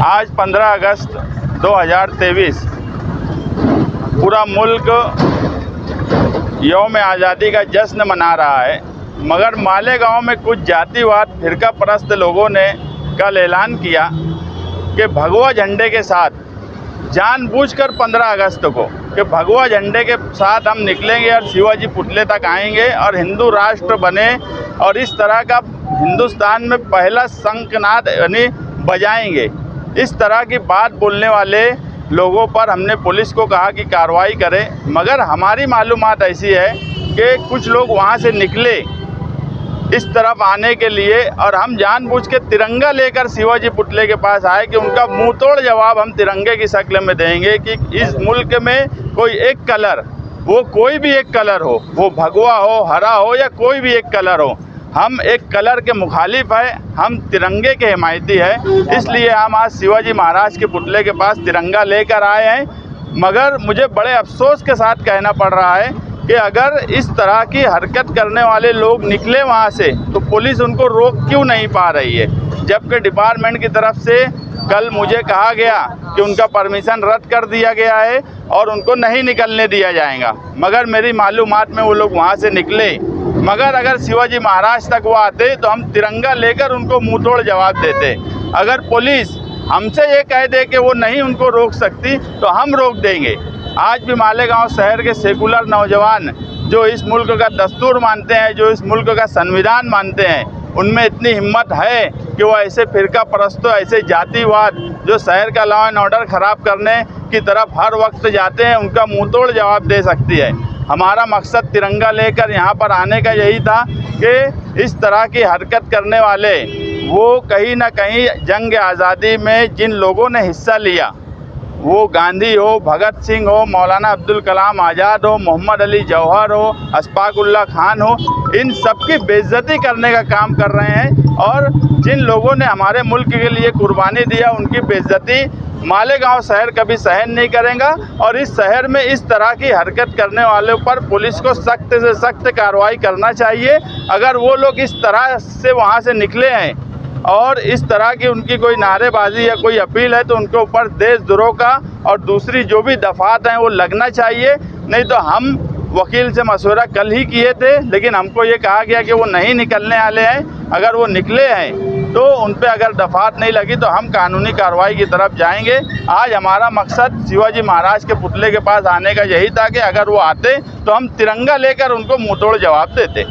आज 15 अगस्त 2023 पूरा मुल्क यौम आज़ादी का जश्न मना रहा है, मगर मालेगांव में कुछ जातिवाद फिरका परस्त लोगों ने कल ऐलान किया कि भगवा झंडे के साथ जानबूझकर 15 अगस्त को कि भगवा झंडे के साथ हम निकलेंगे और शिवाजी पुतले तक आएंगे और हिंदू राष्ट्र बने और इस तरह का हिंदुस्तान में पहला शंखनाद यानी बजाएंगे। इस तरह की बात बोलने वाले लोगों पर हमने पुलिस को कहा कि कार्रवाई करे, मगर हमारी मालूमात ऐसी है कि कुछ लोग वहाँ से निकले इस तरफ आने के लिए और हम जानबूझ के तिरंगा लेकर शिवाजी पुतले के पास आए कि उनका मुंह तोड़ जवाब हम तिरंगे की शक्ल में देंगे कि इस मुल्क में कोई एक कलर, वो कोई भी एक कलर हो, वो भगवा हो, हरा हो या कोई भी एक कलर हो, हम एक कलर के मुखालिफ है, हम तिरंगे के हिमायती है। इसलिए हम आज शिवाजी महाराज के पुतले के पास तिरंगा लेकर आए हैं। मगर मुझे बड़े अफसोस के साथ कहना पड़ रहा है कि अगर इस तरह की हरकत करने वाले लोग निकले वहाँ से तो पुलिस उनको रोक क्यों नहीं पा रही है, जबकि डिपार्टमेंट की तरफ से कल मुझे कहा गया कि उनका परमिशन रद्द कर दिया गया है और उनको नहीं निकलने दिया जाएगा। मगर मेरी मालूमात में वो लोग वहाँ से निकले, मगर अगर शिवाजी महाराज तक वो आते तो हम तिरंगा लेकर उनको मुँह तोड़ जवाब देते। अगर पुलिस हमसे ये कह दे कि वो नहीं उनको रोक सकती तो हम रोक देंगे। आज भी मालेगांव शहर के सेकुलर नौजवान जो इस मुल्क का दस्तूर मानते हैं, जो इस मुल्क का संविधान मानते हैं, उनमें इतनी हिम्मत है कि वो ऐसे फिरका परस्तों, ऐसे जातिवाद जो शहर का लॉ एंड ऑर्डर ख़राब करने की तरफ हर वक्त जाते हैं, उनका मुंह तोड़ जवाब दे सकती है। हमारा मकसद तिरंगा लेकर यहाँ पर आने का यही था कि इस तरह की हरकत करने वाले वो कहीं ना कहीं जंग आज़ादी में जिन लोगों ने हिस्सा लिया, वो गांधी हो, भगत सिंह हो, मौलाना अब्दुल कलाम आज़ाद हो, मोहम्मद अली जौहर हो, अशफाक उल्लाह खान हो, इन सब की बेइज्जती करने का काम कर रहे हैं। और जिन लोगों ने हमारे मुल्क के लिए कुर्बानी दिया, उनकी बेइज्जती मालेगांव शहर कभी सहन नहीं करेगा। और इस शहर में इस तरह की हरकत करने वालों पर पुलिस को सख्त से सख्त कार्रवाई करना चाहिए। अगर वो लोग इस तरह से वहाँ से निकले हैं और इस तरह की उनकी कोई नारेबाजी या कोई अपील है तो उनके ऊपर देशद्रोह का और दूसरी जो भी दफात हैं वो लगना चाहिए। नहीं तो हम वकील से मशवरा कल ही किए थे, लेकिन हमको ये कहा गया कि वो नहीं निकलने वाले हैं। अगर वो निकले हैं तो उन पर अगर दफात नहीं लगी तो हम कानूनी कार्रवाई की तरफ जाएंगे। आज हमारा मकसद शिवाजी महाराज के पुतले के पास आने का यही था कि अगर वो आते तो हम तिरंगा लेकर उनको मुँह तोड़ जवाब देते।